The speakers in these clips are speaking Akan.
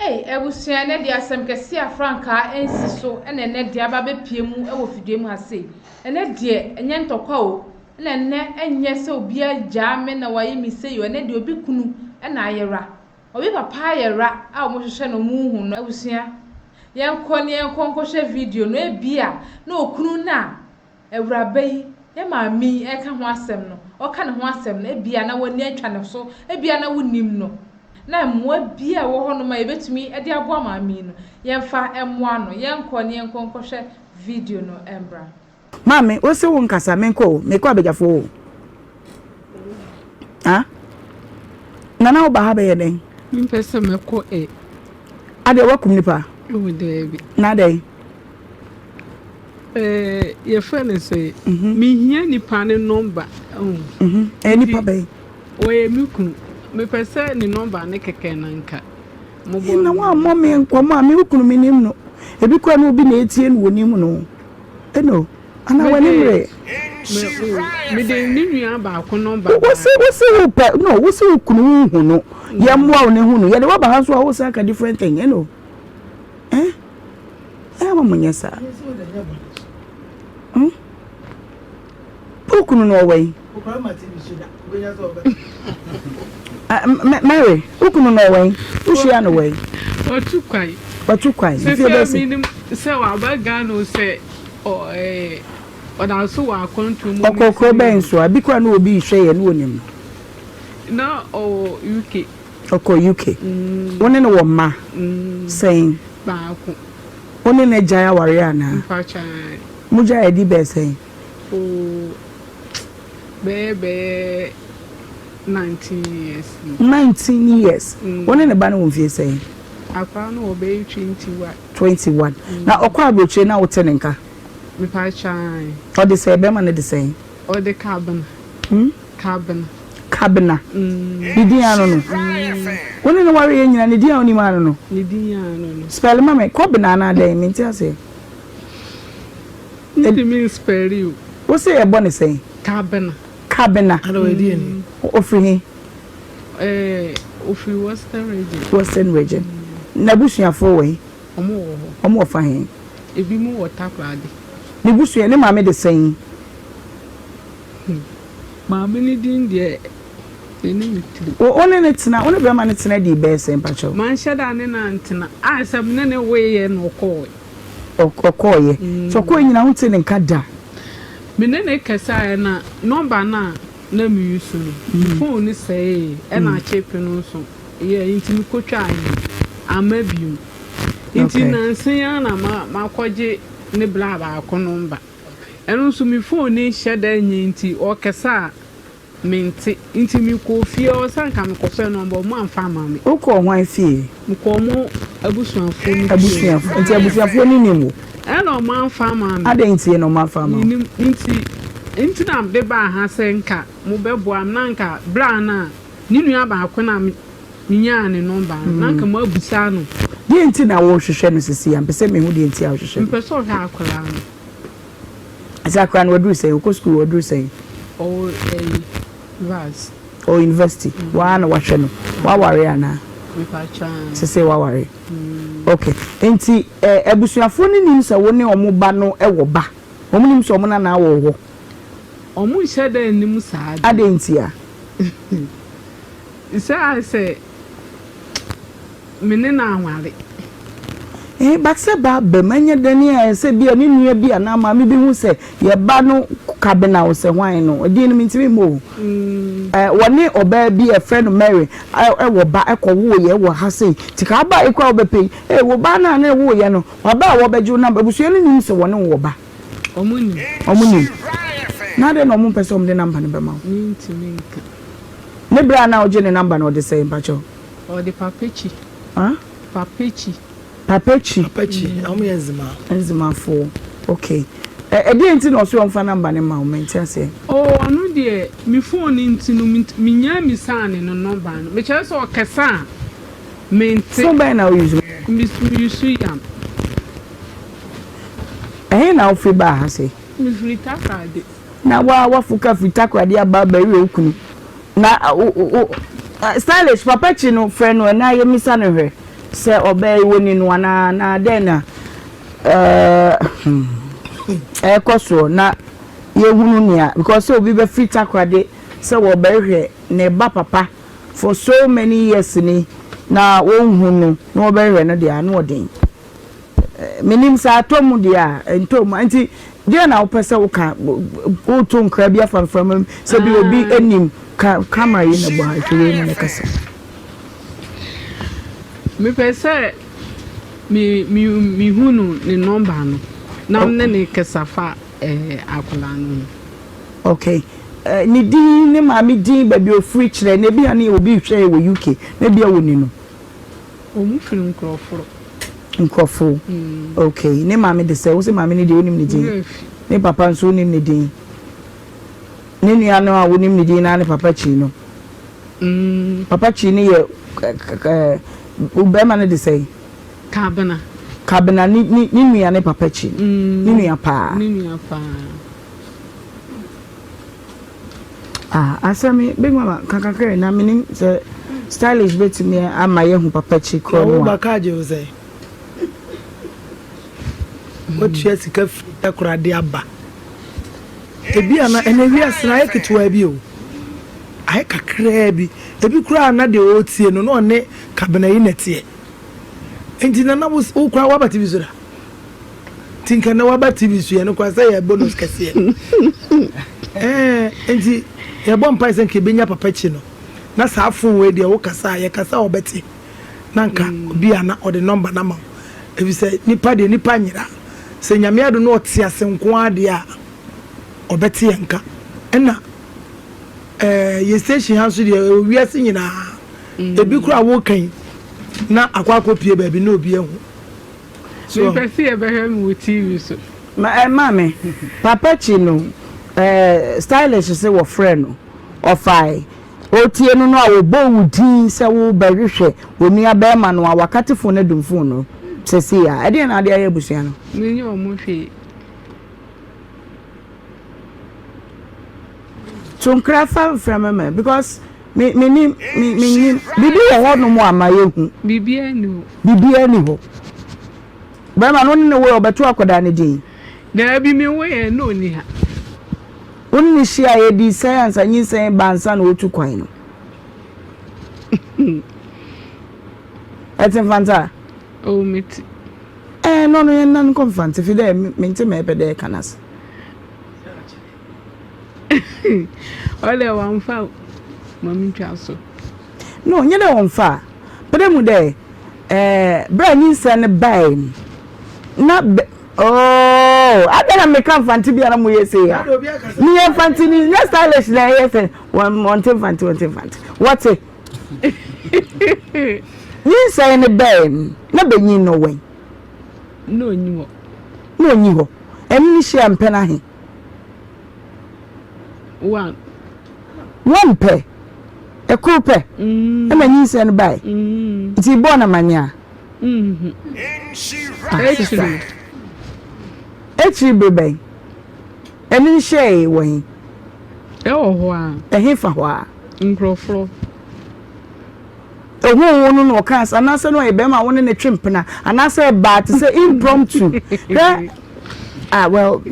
Ebusua ne de asem kese afranka ensi so ene ne de aba bepie mu ewo fidie mu ase ene de enye ntokwa o ene enye se obi agya me na waye mi se yo ene de obi kunu ena ayera obi papa ayera a omo hwehwe no mu hu no ebusua yenko ne yenko hwe video no ebia na okunu na ewraba yi ye maami eka ho asem no oka ne ho asem no ebia na wani atwa ne so ebia na wonim no na mmoa bia wo ho no ma yebetumi e de aboa maami no yemfa emmoa no yenko ne yenko hwe video no embra mame o se wo nkasa menko meko abegyafo ha nana wo ba ha be yeden mpese meko ade wakum nipa o debi na dai ye friend say me hia nipa ne number nipa be o ye miku me pese ni number ne keke nanka mo bo na wa mo me nkoma me kunu me nim no ebi kwa no obi na etie no wonim no eno ana wani mre me de ni nua ba ko number wose wo pe no wose kunu hu no ye mo a ne hu no ye de wa ba ha so a wo say ka different thing eno ma munyesa Pokunu no way. Mary, ukunu no way. Ushia no way. Otu kwai. Se wa ba Ghana se o da so wa kontu mu. Okokro ben so abikwa no obi hwe ye no onim. Na o UK. Oko UK. Woni no wo ma. Saying ba ko. Woni na jaya ware ana. Pacha. Muja edi be saying. Oh, baby, 19 years. 19 years. When in the banner won't feel saying? I found obey 21. 21. Now, Okwa Broche now tenenka. Me pachai. Or the same, Beman the same. Or the cabin. Cabin. Cabina. Nidiano. When in the warrior and Nidia only man. Nidiano. Spell mamma, Cobinana, they mean to say. It means spare you. What's say a bonnet say? Cabin. Cabina. Hello, Indian. Offering Ofi Western region. Western region. Nabusia forway. Or more for him. If you move or tap ready. Nabusia, and mamma the same. Mammy didn't there. Only it's not only a man, it's not the best and patcho. Man, shut down in antenna. I have none away and no call. Or call ye. So calling out in Kada. Minene kasa na number na me use phone say e na chepe no so ye intimi kotwa amabium inti na nsan na makwaje ne bla ba ko number eno so mi phone sheda nyi inti o kasa minti intimi ko fie o sanka me ko fe number mo amfa mame o ko hwan fie ko mo abusuafo ni inti abusuafo ni nimu eno man farmer adenti no man farmer inti na be ba ha senka mo bebo am nanka bra na ni nua ba ko na minya ne number nanka mo abusa no di inti na wo hwehwe no sisi am pese me hu di inti a wo hwehwe mpeso hwa akola no asakra no wadu say ko school wadu say o vas o university wa na wa hwe no wa ware ana me pa chan sese wa ware okay enti abusuafo ni nim sa woni omoba no ewo ba omo nim so omo na na wo ho omo sheda nim sa adenti a isa say mene na aware bakse ba be manye dani a se bia ni nua bia na ma me bi hu se ye ba no kabena wo se hwan no odi ni mintimi mo woni oba bi e friend Mary wo ba ekowo ye wo ha se tika ba ekwa obepe wo ba na na wo ye no wa ba wo beju na busu ni nim se woni wo ba omuni na de no mo pese om de number ne be ma mintimi nka ne bra na oje ne number no de say mpacho o de papechi papechi enzima fo okay dey enti no so omfa number ne ma o menti ase anu de mi phone enti no mi nya mi sane no number no me chere so okesa menti so by now use mi use yam na ofi ba ha se mi free takrade na wa fuka free takrade aba ba ri okunu na stylish papechi no friend no na ye mi sane hwe se obey woni no na den na koso na ye hunu nia because obi be free takrade se wo be hwe ne ba papa for so many years ni na won hunu na wo be hwe no de anu odin menim sa tomu dia entom anti dia na wo pese wo ka wo to nkra bia from se bi obi enim camera yi na ba hwe ne kasa me pese mi hunu ni number no na ne kesafa akola no okay ni din ne ma mi din ba bi o free chire ne bia ne obi hwe wo UK ne bia woni no o mu film nkrofo okay ne ma mi de se wo se ma mi ne de onim ne din ne papa nso onim ne din ne nua no a wonim ne din na ne papa chi no papa chi ne ye ubema ne de se kabena ni nua ne papa chi ni nua pa asami big mama kakakere na minim se stylish bit me amaye hu papa chi ko no ba ka je o se o tia sika akura de aba ebi ana enewi asena eketwa bi o ai kakra bi ebi kura na de o tie no no ne kabena yi netie enti na na wo kura wa ba TV zura tinka na wa ba TV su ye no kwa say ya bonus kase enti ya bom pa sen ke benya papa chi no na sa afun we de wo kasa ye kasa obeti nanka obi ana o de number na ma ebi say nipa de nipa nyira se nyame ado no ote asenko ade a obeti yanka ena ye station hanso de wiase nyina ebi kura wo kan na akwakopie ba bi na obi ehu so pese e be hem with TV so mame papa chi no stylish se wo friend no ofai otie no no a wo bo wudin se wo ba hwehwe wo nua ba ma no a wakatefo na dumfo no sesi ya ade na ade aye busua no menye o mo hwe tunkra from me because me bibi wo no mo amayehu bibi ani ho ba ma no ne wo obeto akoda ne din da bi me we no ni ha unni shia ye di science anyi sen bansa na otu kwan no etin fanta o meti no yen nan konfante fi de mente me pe de kanas ole wan fa mami twaso no nye de won fa pe mu de bra nyi sen bai na adana me kan fanti bia na mo yese ya ni en fanti ni na stylish na yese one fanti what it ni say ne ben na benyi no wen no nyi ho emi shi ampe na he one pe e ku pe e ma nyi say ne bai ti bo na manya Echi bebe eni shey wen ho a ehefa ho a nkrofro ohun wonu no kan sana se no e be ma wonu ne twempena ana se ba te se impromptu well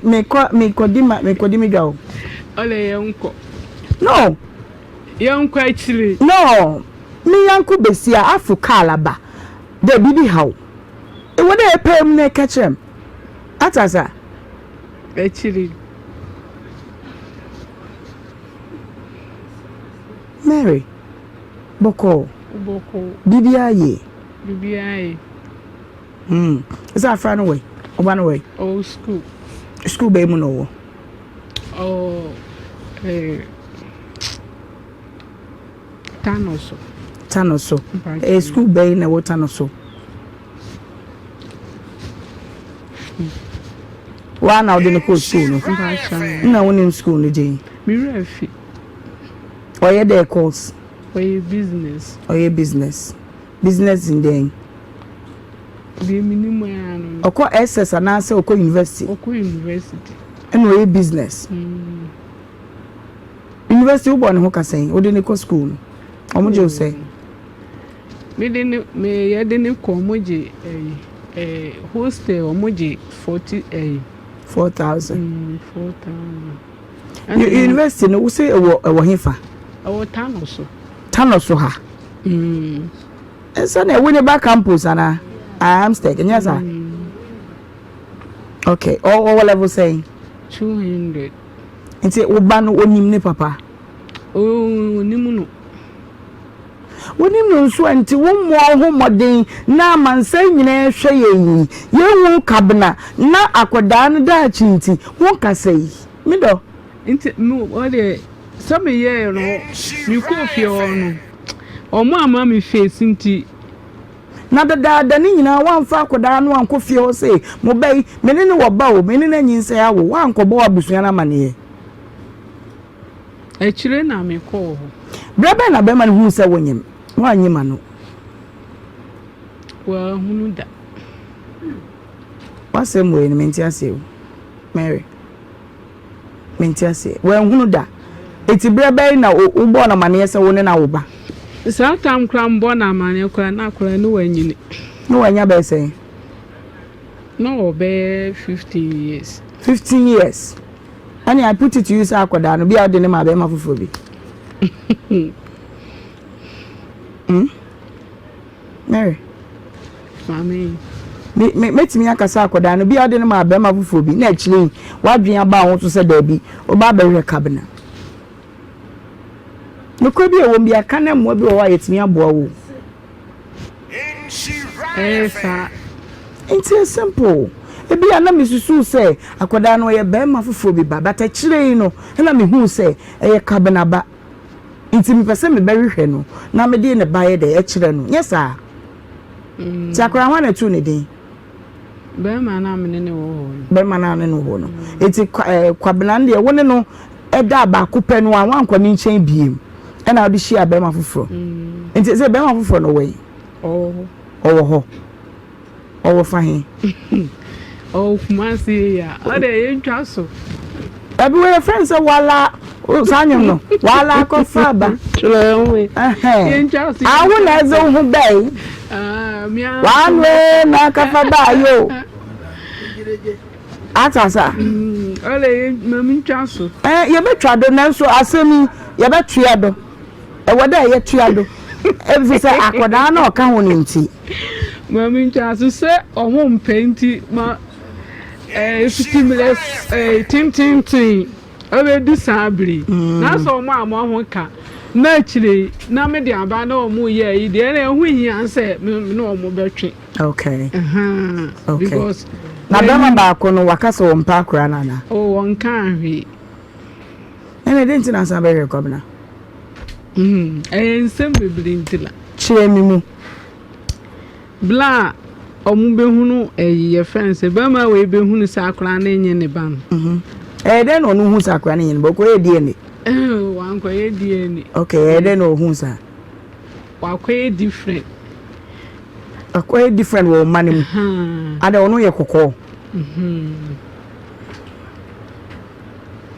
me kodimi gao ole yanko no yanko actually no me yanko besia afuka alaba de bibi hawo e wode e pem ne kachem atasa actually Mary boko bibiaye is that far away oba way oh school be mu no oh tanoso school be na wo tanoso wa na odi no ko school no na woni in school no dey mi refi oye dey course oye business in dey bi minimum ano oko SS ana se oko university and oye business university wo ne ho kasen odi ne ko school omo je o say me yɛde komoje hostel omoje 4,000 university no wo say ewo hefa tano so ha so na we ne back campus ana Amsterdam yes sir okay all level saying 200 nti wo ba no onim ne papa onim no wonim no nso anti wo mo ho modern na amansa nyina hwe yeyi yewu kabna na akoda no da chinti won kasai mido nti no ode some year no mi ko fie no omo ama mi face nti na da ni nyina wanfa akoda no anko fie ho sei mo bai meni ne wo ba o meni na nyinsa ya wo wanko bo abusua na mane e chire na mi ko ho braba na be man hu se wonyem wanyima no wa hunu da wase mo ni menti ase Mary menti ase wa hunu da eti braba na ubo na mane se wo ne na wo ba Satam kram bona mane kra na kra no wanyini no wanya be say no be 15 years and I put it to use akoda no bia de ne ma be ma fofo bi Mary mami metimi akasa akoda no bia de ne ma be ma fofo bi na chile wadwen aba ho so se da bi oba ba hwe kabna no ko bi e wo bia kana mo bi wo ayetimi aboa wo sa it's simple ebi ana misusu se akoda no ye be ma fofo bi ba bata chire no na me hu se eye kabna ba nti mi pese me beri hwe no na me de ne baye de e chire no yes sir ti akora ho na tu ne din be ma na me ne wo no eti kwabena de wo ne no e da ba kopɛ no an kwa ni nchen biem e na odi hia be ma foforo nti se be ma foforo no we ho owo fahin kuma si ya ade ye ntwa so abi we friends wala sanyem no wala ko faba chlewe awu na zo hu bai wanwe na ka faba yo atasa ole mami ntwa so ye betwa do na so asemi ye betwa do e woda ye twa do e bi se akoda na o ka ho nti mami ntwa so se oho mpenti ma stimulus tin obe du sabri na so mo ho ka na chire na me de aba na o mu ye yi de na hu hia se no o mu betwe okay okay because na bema ba ko no wakasa wo mpa akura na o won kan hwe ene de ntina sa be rekobna ensem bebri ntila chire mi mu bla omu behunu ye friends bema we behunu sa akura na enye ne ban den no hu sa akura na enye bo ko e die ni wan ko e die ni okay den no hu sa wa ko e different akwa different wo manim ada ono ye kokko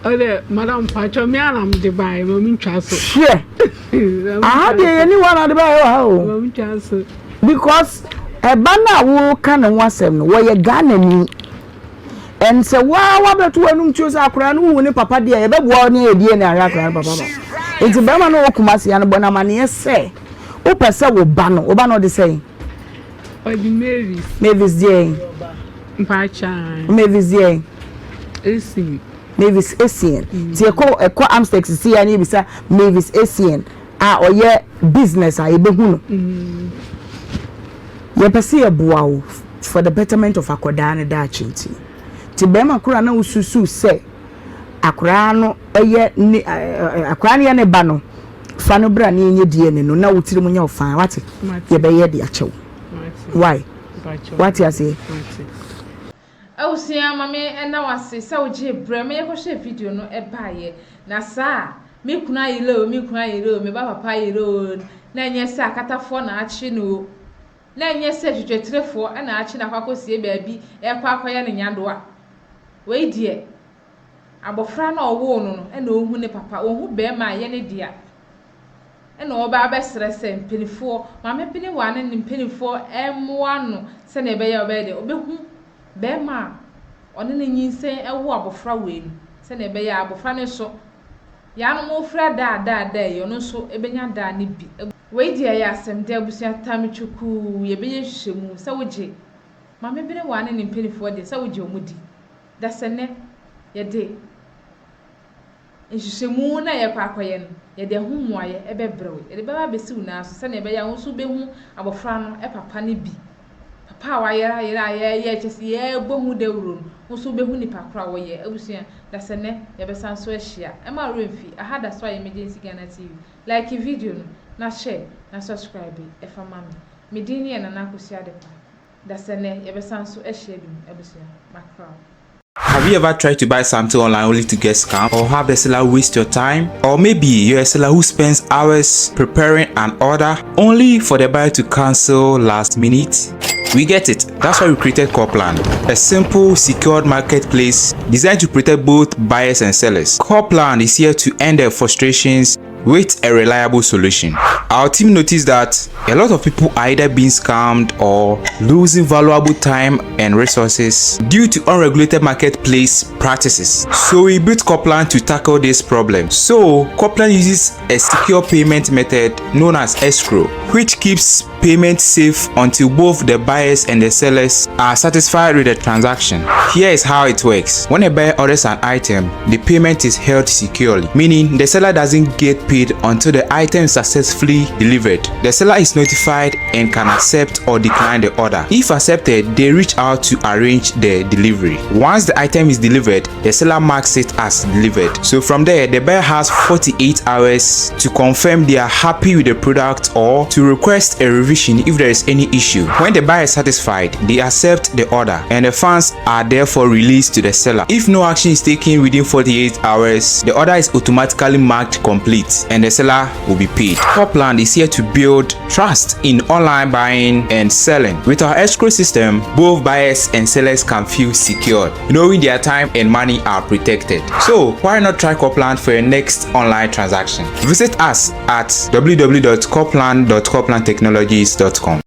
ole madam pacho mi anam de bai mo mi ntwa so share de any one de bai o mo mi ntwa so because e bana wo kan no asem no wo ye Ghana ni en se wa beto anum tuo sa akora no hu ne papa de ye beboa ne edie ne ara akora papa ba enti be ma no okumase ya no bona ma ne se o pese wo ba no de sei Odi Mavis Jane. Mpacha. Mavis Jane. Esi. Mavis Essien. Ti eko Amstex si ya ni bisa Mavis Essien. Oye business a ebe hu no. Ye pese ye boa wo for the betterment of akoda ne da chinti. Ti be ma kura na ususu se akora no eye ni akora ne ne ba no. Fa no bra ne nye die ne no na wotiri mu nya ofan wate. Ye be ye de achew. Why? What you say? Oh, see, mammy, and now I say, so Jay Breme, I share video no a buyer. Na sa, me cry low, me baba pie road. Nan yes, I cut a phone at chino. Nan yes, said you 3-4 and I chin a quaco see baby, a quack and yandua. Wait, dear. Abofran or wono, and no, when papa, or who bear my any dear. ɛna ɔba abɛsrɛ sɛ mpenifoɔ maame pene wane ne mpenifoɔ ɛmoa no sɛ na ɛbɛyɛ ɔbɛyɛ de ɔbɛhu bɛrima a ɔne ne nyinsɛn ɛwo abɔfra wei no sɛ na ɛbɛyɛ abɔfra ne so yanu mo fra da yɛ no so ɛbɛnya da ne bi wei di ɛyɛ asɛm de abusua tamitwuku yɛbɛyɛ hwehwɛmu sɛ wogye maame pene wane ne mpenifoɔ de sɛ wogye ɔmudi da sɛ ne yɛde nhyehyɛmu na yɛkɔ akɔyɛ no yɛde ho mmoayɛ ɛbɛbrɛw yɛde bɛba bɛsiw na so sɛ na ɛbɛyɛ wo so bɛhu abɔfra no ɛpapa ne bi papa a wayɛra yɛ kyɛse yɛbɔ hu dawuro no wo so bɛhu nipa kora wɔyɛ abusua da sɛ ne yɛbɛsan so ahyia ɛma remfi aha da so a Emergency Ghana TV like video no na share na subscribe ɛfa ma me medin ne na nakosi adepa da sɛ ne yɛbɛsan so ahyia bi abusua makra. Have you ever tried to buy something online only to get scammed, or have the seller waste your time? Or maybe you're a seller who spends hours preparing an order only for the buyer to cancel last minute? We get it. That's why we created Coplan, a simple, secured marketplace designed to protect both buyers and sellers. Coplan is here to end their frustrations with a reliable solution. Our team noticed that a lot of people are either being scammed or losing valuable time and resources due to unregulated marketplace practices. So we built Coplan to tackle this problem. So Coplan uses a secure payment method known as escrow, which keeps payment safe until both the buyers and the sellers are satisfied with the transaction. Here is how it works. When a buyer orders an item, the payment is held securely, meaning the seller doesn't get paid until the item is successfully delivered. The seller is notified and can accept or decline the order. If accepted, they reach out to arrange the delivery. Once the item is delivered, the seller marks it as delivered. So from there, the buyer has 48 hours to confirm they are happy with the product or to request a revision if there is any issue. When the buyer is satisfied, they accept the order and the funds are therefore released to the seller. If no action is taken within 48 hours, the order is automatically marked complete and the seller will be paid. Coplan is here to build trust in online buying and selling. With our escrow system, both buyers and sellers can feel secured, knowing their time and money are protected. So why not try Coplan for your next online transaction? Visit us at www.coplan.coplantechnologies.com.